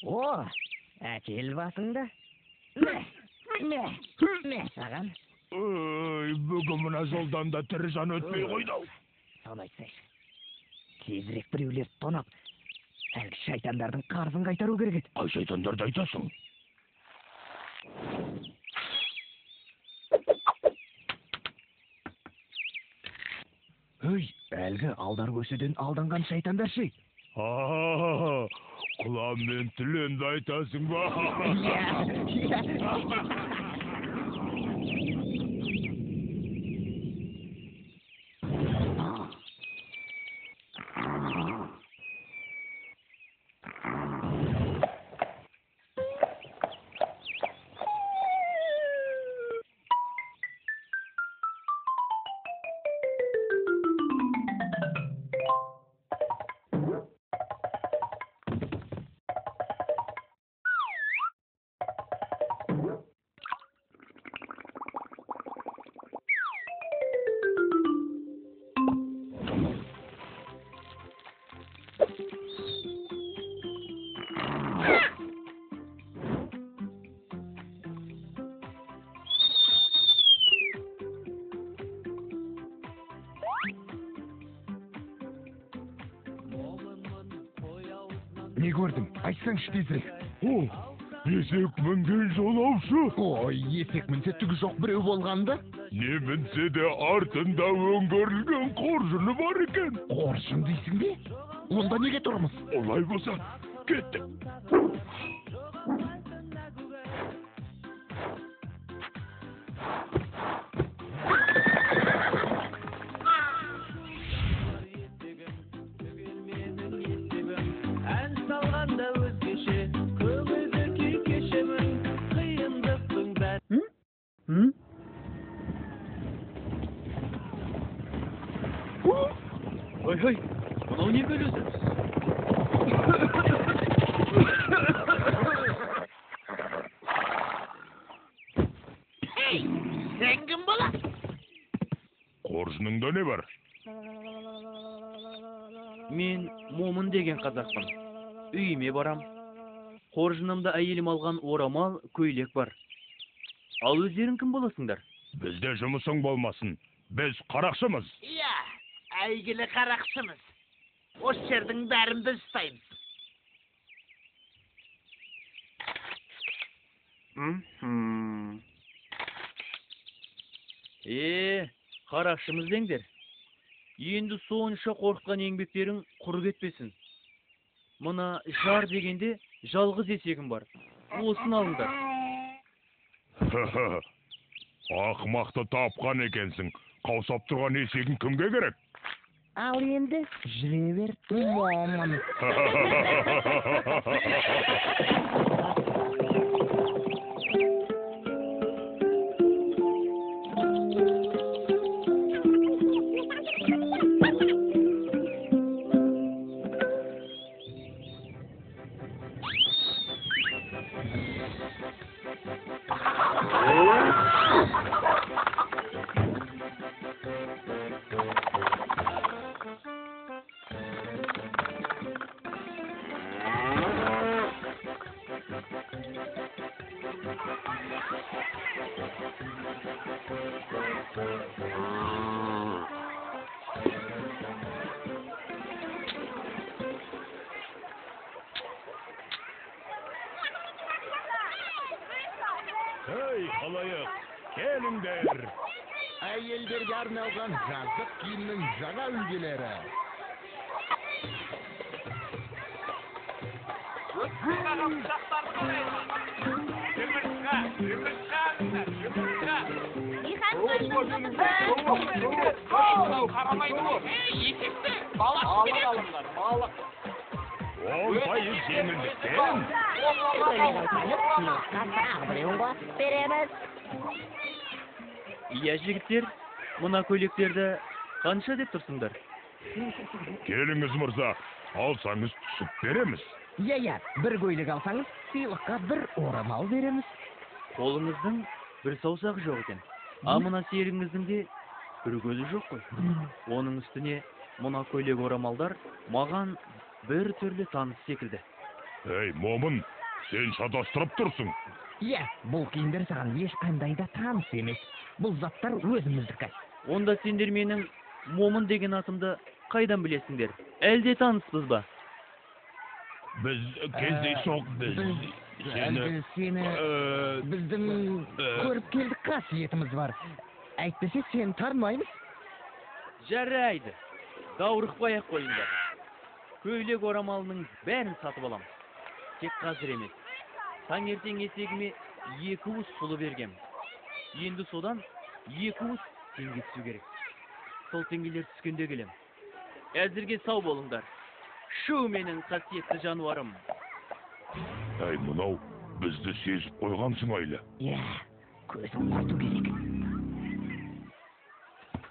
О, әкел басыңды. Мә, саған. Бүгін мына жолдан да тірі жан өтпей қойды-ау. Соны айтсайшы. Тезірек біреулерді тонап, әлгі шайтандардың қарызын қайтару керек еді. Қай шайтандарды айтасың? Әлгі алдар көседен алданған шайтандар ше. Құлан мен түленді айтасың ба? Не көрдің? Айтсаңшы тезірек. Есек мінген жолаушы. Ой, есек мінсе түгі жоқ біреу болғанды? Не мінсе де артында өңгерілген қоржыны бар екен. Қоржын дейсің бе? Онда неге тұрмыз? Олай болса, кеттік. Ой, мынау не бөлесі? Сен кім боласың? Қоржыныңда не бар? Мен Момын деген қазақпын. Үйіме барам. Қоржынымда әйелім алған орамал, көйлек бар. Ал өздерің кім боласыңдар? Бізде жұмысың болмасын. Біз қарақшымыз. Иә, әйгілі қарақшымыз. Осы жердің бәрін біз ұстаймыз. Қарақшымыз деңдер. Енді сонша қорққан еңбектерің құр кетпесін. Мына жар дегенде жалғыз есегім бар. Осын алыңдар. Ақымақты тапқан екенсің. Қаусап тұрған есегің кімге керек? Ал енді жүре бер, Момын. Халайық, келіңдер. Әйелдерге арналған жаздық киімнің жаңа үлгілері. Ол пайыз жеңілдіктен. Береміз. Иә, жігіттер, мына көйлектерді қанша деп тұрсыңдар? Келіңіз мырза, алсаңыз түсіп береміз. Иә, бір көйлек алсаңыз, сыйлыққа бір орамал береміз. Қолыңыздың бір саусағы жоқ екен. А мына серігіңіздің де бір көзі жоқ қой. Оның үстіне мына көйлек орамалдар маған бір түрлі таныс секілді. Ey Момын, sen шатастырып тұрсың. Иә, бұл киімдер саған ешқандай да таныс емес. Бұл заттар өзіміздікі. Онда сендер менің Момын деген атымды қайдан білесіңдер? Әлде таныспыз ба? Біз кездейсоқ, Әлгі сені біздің көріп келдік қасиетіміз бар. Әйтпесе сен танымаймыз. Жарайды. Даурықпай-ақ қойыңдар. Көйлек орамалының бәрін сатып алам. Тек қазір емес. Таңертең есегіме 2 уыс сұлы бергем. Енді содан 2 уыс теңге түсу керек. Сол теңгелер түскенде келем. Әзірге сау болыңдар. Шу менің қасиетті жануарым. Ей, мынау, бізді сезіп қойғансың айлы. Иә, көзін құрту керек.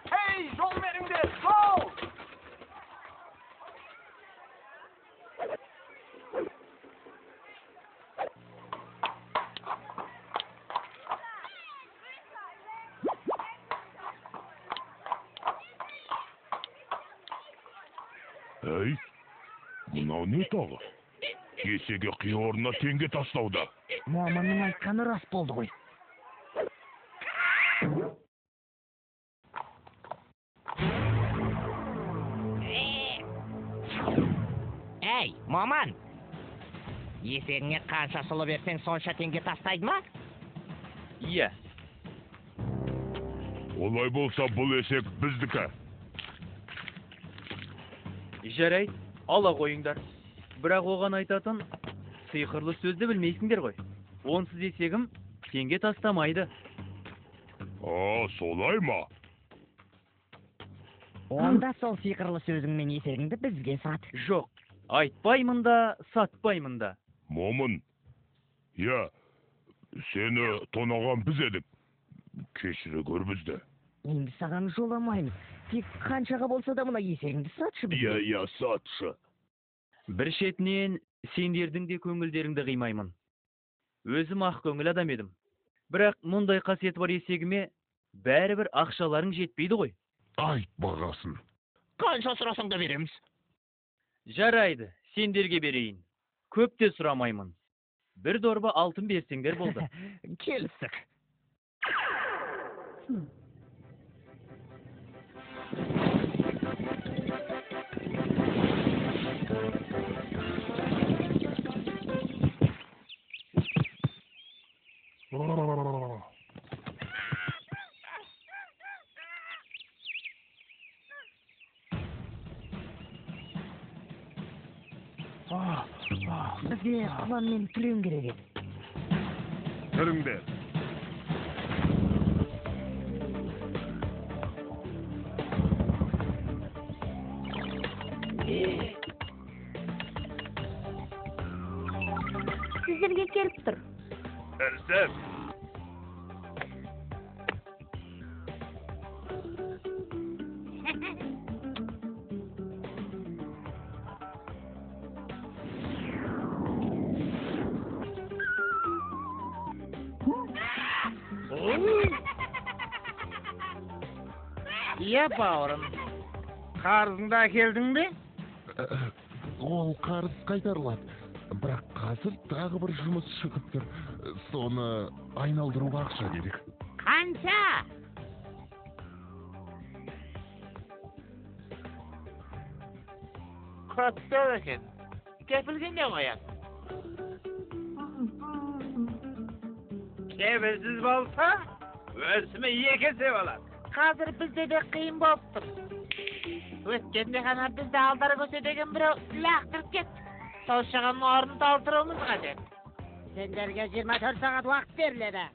Hey, жол беріңдер, жол! Ей, мынау не тағы? Есеге қиорына теңге тастауда. Момынның айтқаны рас болды ғой. Ей, Момын! Есегіңе қанша сұлы берсең, сонша теңге тастайды ма? Иә, Олай болса, бұл есек біздікі. жарайды, ала қойыңдар. Бірақ оған айтатын сиқырлы сөзді білмейсіңдер ғой. Онсыз есегім теңге тастамайды. Солай ма? Онда сол сиқырлы сөзіңмен есегіңді бізге сат. Жоқ, айтпаймын да, сатпаймын да. Момын, я, сені тонаған біз едік. Кешірі көр бізді. Енді саған жоламаймыз. Тек қаншаға болса да мұна есегіңді сатшы бізге. Иә, сатшы. Бір шетінен сендердің де көңілдеріңді қимаймын. Өзім ақ көңіл адам едім. Бірақ мұндай қасиет бар есегіме бәрібір ақшаларың жетпейді ғой. Айт бағасын. Қанша сұрасаң да береміз. Жарайды, сендерге берейін. Көп те сұрамаймын. Бір дорба алтын берсеңдер болды. Келістік. Бізге құлан мен түлен керек еді. Түріңдер. Сіздерге келіп тұр. Әрсеп. Иә, бауырым. Қарызыңда келдің бе? Ол қарыз қайтарылады. Бірақ қазір тағы бір жұмыс шығып тұр. Соны айналдыруға ақша керек. Қанша? Көптеу екен. Кепілге не қоясың? Кепілсіз болса, өсімі 2 есе болады. Қазір бізде де қиын болып тұр. Өткенде ғана бізді алдары көсетеген біреу лақтырып кетті. Сол шығын орнын толтыруымыз қажет. Сендерге 24 сағат уақыт беріледі.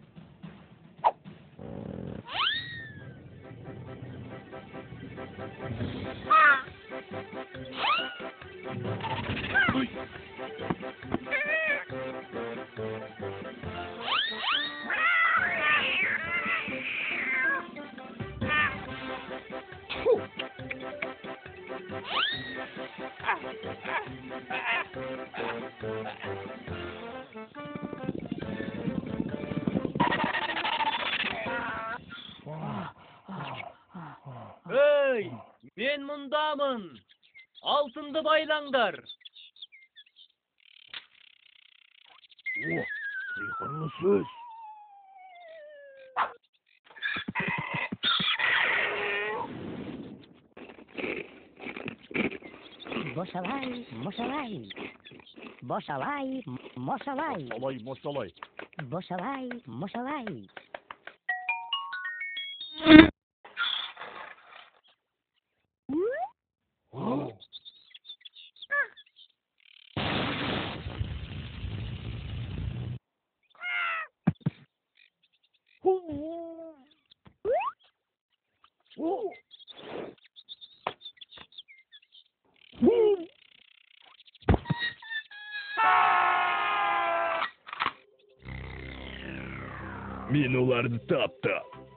Ей, мен мұндамын. Алтынды байлаңдар. О, сыйкырлы сөз. Бошалай, мошалай. Бошалай, мошалай. Мошалай. Бошалай, мошалай. Мен оларды таптым.